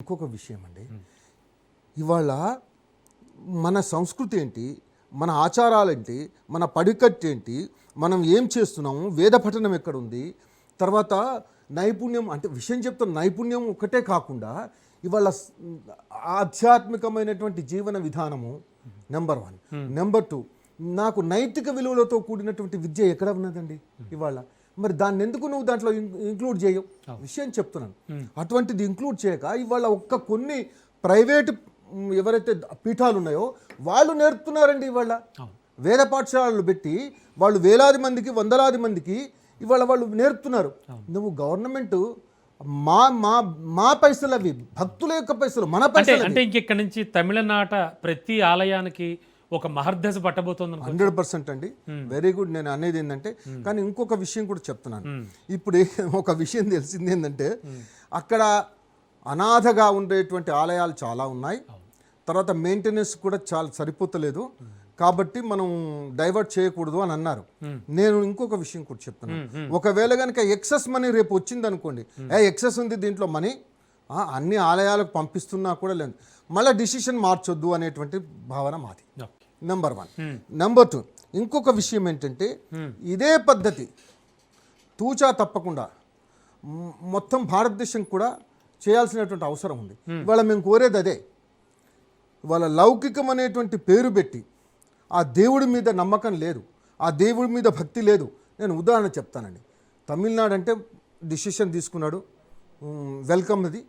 ఇంకొక విషయం అండి, ఇవాళ మన సంస్కృతి ఏంటి, మన ఆచారాలు ఏంటి, మన పడికట్టు ఏంటి, మనం ఏం చేస్తున్నాము, వేద పఠనం ఎక్కడుంది, తర్వాత నైపుణ్యం అంటే విషయం చెప్తున్న నైపుణ్యం ఒకటే కాకుండా ఇవాళ ఆధ్యాత్మికమైనటువంటి జీవన విధానము నెంబర్ 1. నెంబర్ 2, నాకు నైతిక విలువలతో కూడినటువంటి విద్య ఎక్కడ ఉన్నదండి ఇవాళ. మరి దాన్ని ఎందుకు నువ్వు దాంట్లో ఇంక్లూడ్ చేయవు? విషయం చెప్తున్నాను. అటువంటిది ఇంక్లూడ్ చేయక ఇవాళ కొన్ని ప్రైవేటు ఎవరైతే పీఠాలు ఉన్నాయో వాళ్ళు నేర్పుతున్నారండి. ఇవాళ వేద పాఠశాలలు పెట్టి వాళ్ళు వేలాది మందికి వందలాది మందికి ఇవాళ వాళ్ళు నేర్పుతున్నారు. నువ్వు గవర్నమెంట్ మా మా మా పైసలు, అవి భక్తుల యొక్క పైసలు, మన పైసలు. అంటే ఇంకెక్కడ నుంచి తమిళనాట ప్రతి ఆలయానికి ఒక మహర్దశ పట్టబోతోంది. 100% అండి. Very good. నేను అనేది ఏంటంటే, కానీ ఇంకొక విషయం కూడా చెప్తున్నాను. ఇప్పుడు ఒక విషయం తెలిసింది ఏంటంటే, అక్కడ అనాథగా ఉండేటువంటి ఆలయాలు చాలా ఉన్నాయి. తర్వాత మెయింటెనెన్స్ కూడా చాలా సరిపోతలేదు, కాబట్టి మనం డైవర్ట్ చేయకూడదు అని అన్నారు. నేను ఇంకొక విషయం కూడా చెప్తున్నాను. ఒకవేళ కనుక ఎక్సెస్ మనీ రేపు వచ్చింది అనుకోండి, ఎక్సెస్ ఉంది దీంట్లో మనీ, అన్ని ఆలయాలకు పంపిస్తున్నా కూడా లేదు, మళ్ళీ డిసిషన్ మార్చొద్దు అనేటువంటి భావన మాది. నెంబర్ 1. నెంబర్ 2, ఇంకొక విషయం ఏంటంటే, ఇదే పద్ధతి తూచా తప్పకుండా మొత్తం భారతదేశం కూడా చేయాల్సినటువంటి అవసరం ఉంది. ఇవాళ మేము కోరేది అదే. ఇవాళ లౌకికం అనేటువంటి పేరు పెట్టి ఆ దేవుడి మీద నమ్మకం లేదు, ఆ దేవుడి మీద భక్తి లేదు. నేను ఉదాహరణ చెప్తానండి. తమిళనాడు అంటే డిసిషన్ తీసుకున్నాడు, వెల్కమ్, అది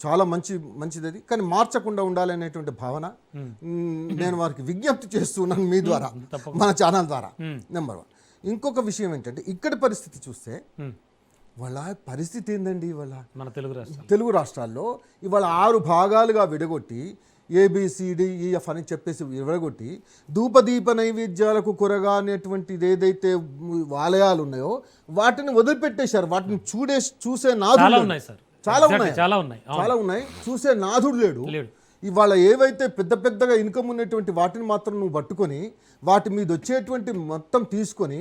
చాలా మంచిది అది, కానీ మార్చకుండా ఉండాలనేటువంటి భావన నేను వారికి విజ్ఞప్తి చేస్తున్నాను మీ ద్వారా, మన ఛానల్ ద్వారా. నెంబర్ 1. ఇంకొక విషయం ఏంటంటే, ఇక్కడి పరిస్థితి చూస్తే వాళ్ళ పరిస్థితి ఏందండి, ఇవాళ మన తెలుగు రాష్ట్రాల్లో ఇవాళ 6 భాగాలుగా విడగొట్టి ABCDEF అని చెప్పేసి విడగొట్టి ధూపదీప నైవేద్యాలకు కొరగా అనేటువంటిది ఏదైతే ఆలయాలు ఉన్నాయో వాటిని వదిలిపెట్టేశారు. వాటిని చూసే నాదుడు చాలా ఉన్నాయి, చూసే నాదుడు లేడు. ఇవాళ ఏవైతే పెద్దగా ఇన్కమ్ ఉన్నటువంటి వాటిని మాత్రం నువ్వు పట్టుకొని వాటి మీద వచ్చేటువంటి మొత్తం తీసుకొని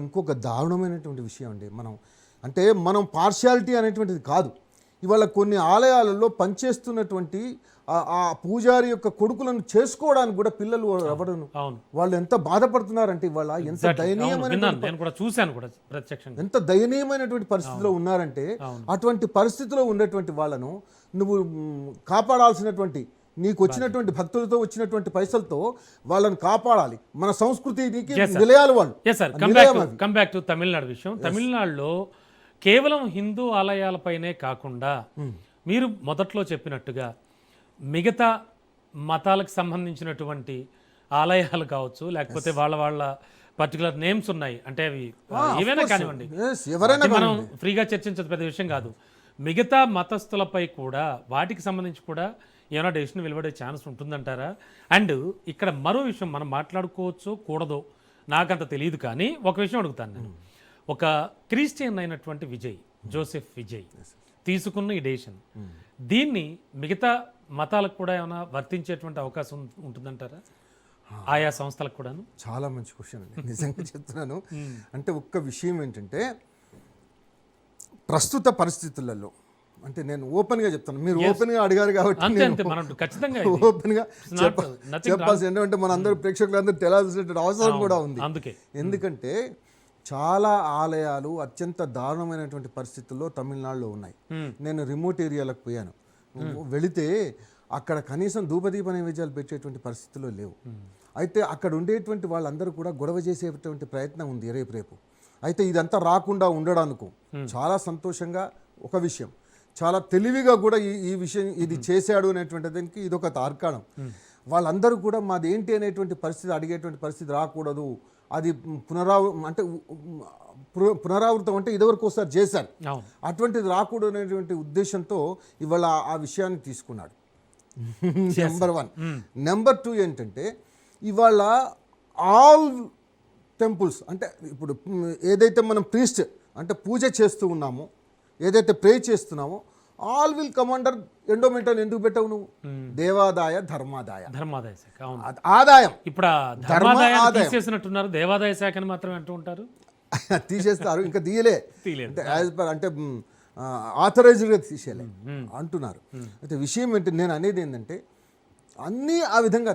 ఇంకొక దారుణమైనటువంటి విషయం అండి. మనం పార్షియాలిటీ అనేటువంటిది కాదు. ఇవాళ కొన్ని ఆలయాలలో పనిచేస్తున్నటువంటి ఆ పూజారి యొక్క కొడుకులను చేసుకోవడానికి కూడా పిల్లలు ఎవడను వాళ్ళు ఎంత బాధపడుతున్నారంటే, ఇవాళ ఎంత దయనీయమైనటువంటి పరిస్థితిలో ఉన్నారంటే, అటువంటి పరిస్థితిలో ఉన్నటువంటి వాళ్ళను నువ్వు కాపాడాల్సినటువంటి, నీకు వచ్చినటువంటి భక్తులతో వచ్చినటువంటి పైసలతో వాళ్ళని కాపాడాలి. మన సంస్కృతికి నిలయాలు వాళ్ళు. కమ్ బ్యాక్ టు తమిళనాడు విషయం. తమిళనాడులో కేవలం హిందూ ఆలయాలపైనే కాకుండా మీరు మొదట్లో చెప్పినట్టుగా మిగతా మతాలకు సంబంధించినటువంటి ఆలయాలు కావచ్చు, లేకపోతే వాళ్ళ పర్టికులర్ నేమ్స్ ఉన్నాయి, అంటే అవి ఏవైనా కానివ్వండి, మనం ఫ్రీగా చర్చించే పెద్ద విషయం కాదు. మిగతా మతస్థులపై కూడా వాటికి సంబంధించి కూడా ఏమైనా డెసిషన్ వెలువడే ఛాన్స్ ఉంటుందంటారా? అండ్ ఇక్కడ మరో విషయం మనం మాట్లాడుకోవచ్చు కూడదో నాకంత తెలియదు, కానీ ఒక విషయం అడుగుతాను నేను. ఒక క్రిస్టియన్ అయినటువంటి జోసెఫ్ విజయ్ తీసుకున్న ఈ డెసిషన్, దీన్ని మిగతా మతాలకు కూడా ఏమైనా వర్తించేటువంటి అవకాశం ఉంటుందంటారా, ఆయా సంస్థలకు కూడాను? చాలా మంచి క్వశ్చన్ అండి, నిజంగా చెప్తున్నాను. అంటే ఒక్క విషయం ఏంటంటే, ప్రస్తుత పరిస్థితులలో, అంటే నేను ఓపెన్గా చెప్తాను, మీరు ఓపెన్గా అడిగారు కాబట్టి ఖచ్చితంగా ఓపెన్గా చెప్పాల్సి ఏంటంటే మన అందరూ ప్రేక్షకులందరూ తెలియాల్సినటువంటి అవసరం కూడా ఉంది. అందుకే ఎందుకంటే చాలా ఆలయాలు అత్యంత దారుణమైనటువంటి పరిస్థితుల్లో తమిళనాడులో ఉన్నాయి. నేను రిమోట్ ఏరియాలకు పోయాను, వెళితే అక్కడ కనీసం ధూపదీప నైవేద్యాలు పెట్టేటువంటి పరిస్థితుల్లో లేవు. అయితే అక్కడ ఉండేటువంటి వాళ్ళందరూ కూడా గొడవ చేసేటువంటి ప్రయత్నం ఉంది రేపు. అయితే ఇదంతా రాకుండా ఉండడానికి చాలా సంతోషంగా ఒక విషయం, చాలా తెలివిగా కూడా ఈ విషయం ఇది చేశాడు అనేటువంటి దానికి ఇదొక తార్కాణం. వాళ్ళందరూ కూడా మాది ఏంటి అనేటువంటి పరిస్థితి అడిగేటువంటి పరిస్థితి రాకూడదు, అది పునరావృతం అంటే ఇదివరకు ఒకసారి చేశారు, అటువంటిది రాకూడదు అనేటువంటి ఉద్దేశంతో ఇవాళ ఆ విషయాన్ని తీసుకున్నాడు. నెంబర్ 1. నెంబర్ 2 ఏంటంటే, ఇవాళ ఆల్ టెంపుల్స్, అంటే ఇప్పుడు ఏదైతే మనం ప్రీస్ట్ అంటే పూజ చేస్తూ ఉన్నామో, ఏదైతే ప్రే చేస్తున్నామో, all will come under endowment అని ఎందుకు పెట్టవు నువ్వు? దేవాదాయ ధర్మాదాయ ఆదాయం. ఇప్పుడు తీసేసినట్టున్నారు, దేవాదాయ శాఖ అని మాత్రమే అంటూ ఉంటారు. తీసేస్తారు, ఇంకా తీయలే. అంటే యాజ్ పర్ అంటే ఆథరైజ్డ్గా తీసేయాలి అంటున్నారు. అయితే విషయం ఏంటి, నేను అనేది ఏంటంటే అన్నీ ఆ విధంగా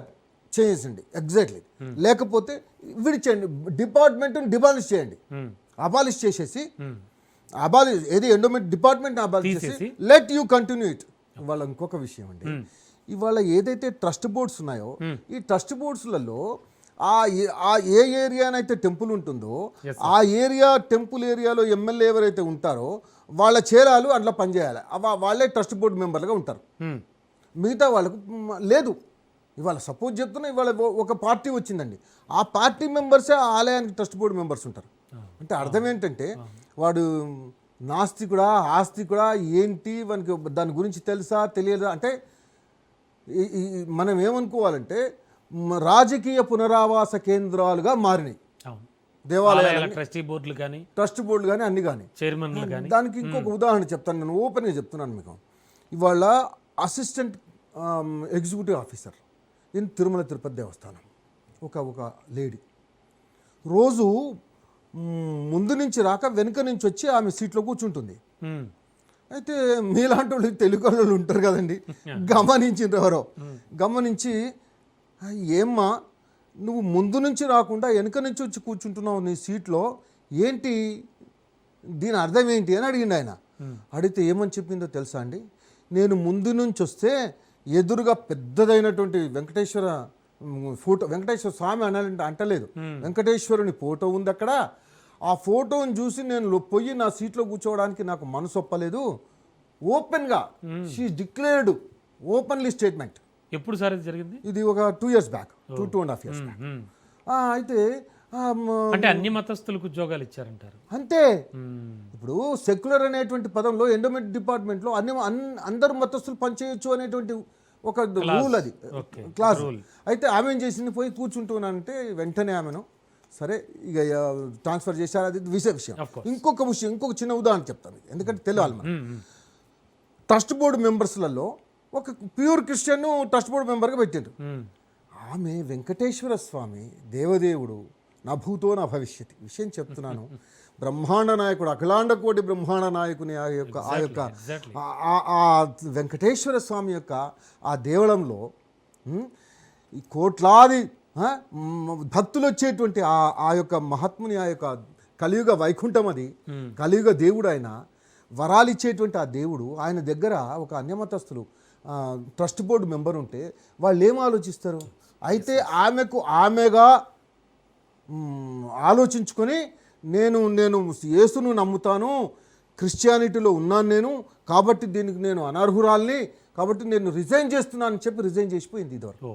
చేసేయండి ఎగ్జాక్ట్లీ. లేకపోతే విడిచేయండి, డిపార్ట్మెంట్ని డిబాలిష్ చేయండి, అబాలిష్ చేసేసి ఏది ఎండోమెంట్ డిపార్ట్మెంట్ అబాలిష్ చేసి లెట్ యూ కంటిన్యూ ఇట్. ఇవాళ ఇంకొక విషయం అండి, ఇవాళ ఏదైతే ట్రస్ట్ బోర్డ్స్ ఉన్నాయో ఈ ట్రస్ట్ బోర్డ్స్లలో ఆ ఏ ఏరియానైతే టెంపుల్ ఉంటుందో ఆ ఏరియా టెంపుల్ ఏరియాలో ఎమ్మెల్యే ఎవరైతే ఉంటారో వాళ్ళ చేరాలు అట్లా పనిచేయాలి. వాళ్ళే ట్రస్ట్ బోర్డు మెంబర్లుగా ఉంటారు, మిగతా వాళ్ళకు లేదు. ఇవాళ సపోజ్ చెప్తున్నా, ఇవాళ ఒక పార్టీ వచ్చిందండి, ఆ పార్టీ మెంబర్సే ఆ ఆలయానికి ట్రస్ట్ బోర్డు మెంబర్స్ ఉంటారు. అంటే అర్థం ఏంటంటే వాడు నాస్తికుడా ఆస్తికుడా ఏంటి, వానికి దాని గురించి తెలుసా తెలియదా అంటే మనం ఏమనుకోవాలంటే రాజకీయ పునరావాస కేంద్రాలుగా మారినాయి దేవాలయాలు, ట్రస్ట్ బోర్డులు కానీ అన్ని కానీ చైర్మన్లు కానీ. దానికి ఇంకొక ఉదాహరణ చెప్తాను, నేను ఓపెన్గా చెప్తున్నాను మీకు. ఇవాళ assistant executive officer in Tirumala Tirupati దేవస్థానం ఒక లేడీ రోజు ముందు నుంచి రాక వెనుక నుంచి వచ్చి ఆమె సీట్లో కూర్చుంటుంది. అయితే మీలాంటి వాళ్ళు తెలుగు వాళ్ళు ఉంటారు కదండి, గమనించిన ఎవరో గమనించి, ఏమ్మా నువ్వు ముందు నుంచి రాకుండా వెనుక నుంచి వచ్చి కూర్చుంటున్నావు నీ సీట్లో, ఏంటి దీని అర్థం ఏంటి అని అడిగిండు ఆయన. అడిగితే ఏమని చెప్పిందో తెలుసా అండి, నేను ముందు నుంచి వస్తే ఎదురుగా పెద్దదైనటువంటి వెంకటేశ్వర ఫోటో, వెంకటేశ్వర స్వామి అనాలంటే అంటలేదు, వెంకటేశ్వరుని ఫోటో ఉంది అక్కడ, ఆ ఫోటోని చూసి నేను పోయి నా సీట్లో కూర్చోవడానికి నాకు మనసు ఒప్పలేదు. ఓపెన్గా షీ డిక్లేర్డ్ ఓపెన్లీ స్టేట్మెంట్. ఎప్పుడు సార్ ఇది జరిగింది? ఇది ఒక 2 years బ్యాక్, 2.5 years బ్యాక్. అయితే అంటే అన్ని మతస్థులకు ఉద్యోగాలు ఇచ్చారంటారు అంతే. ఇప్పుడు సెక్యులర్ అనేటువంటి పదంలో ఎండోమెంట్ డిపార్ట్మెంట్లో అందరు మతస్థులు పనిచేయొచ్చు అనేటువంటి ఒక రూల్, అది క్లాస్. అయితే ఆమె ఏం చేసింది, పోయి కూర్చుంటున్నానంటే వెంటనే ఆమెను సరే ఇక ట్రాన్స్ఫర్ చేశారు, అది విషయం. ఇంకొక చిన్న ఉదాహరణ చెప్తాను, ఎందుకంటే తెలియాలి మనం. ట్రస్ట్ బోర్డు మెంబర్స్లలో ఒక ప్యూర్ క్రిస్టియన్ ట్రస్ట్ బోర్డు మెంబర్గా పెట్టారు. ఆమె వెంకటేశ్వర స్వామి దేవదేవుడు, నా భూతో నా భవిష్యత్ విషయం చెప్తున్నాను. బ్రహ్మాండ నాయకుడు, అఖిలాండ కోటి బ్రహ్మాండ నాయకుని ఆ వెంకటేశ్వర స్వామి యొక్క ఆ దేవళంలో ఈ కోట్లాది భక్తులు వచ్చేటువంటి ఆ యొక్క మహాత్ముని ఆ యొక్క కలియుగ వైకుంఠం, అది కలియుగ దేవుడు, ఆయన వరాలు ఇచ్చేటువంటి ఆ దేవుడు, ఆయన దగ్గర ఒక అన్యమతస్థులు ట్రస్ట్ బోర్డు మెంబర్ ఉంటే వాళ్ళు ఏం ఆలోచిస్తారు? అయితే ఆమెగా ఆలోచించుకొని నేను యేసును నమ్ముతాను, క్రిస్టియానిటీలో ఉన్నాను నేను, కాబట్టి దీనికి నేను అనర్హురాల్ని, కాబట్టి నేను రిజైన్ చేస్తున్నాను అని చెప్పి రిజైన్ చేసిపోయింది ఇదివరకు.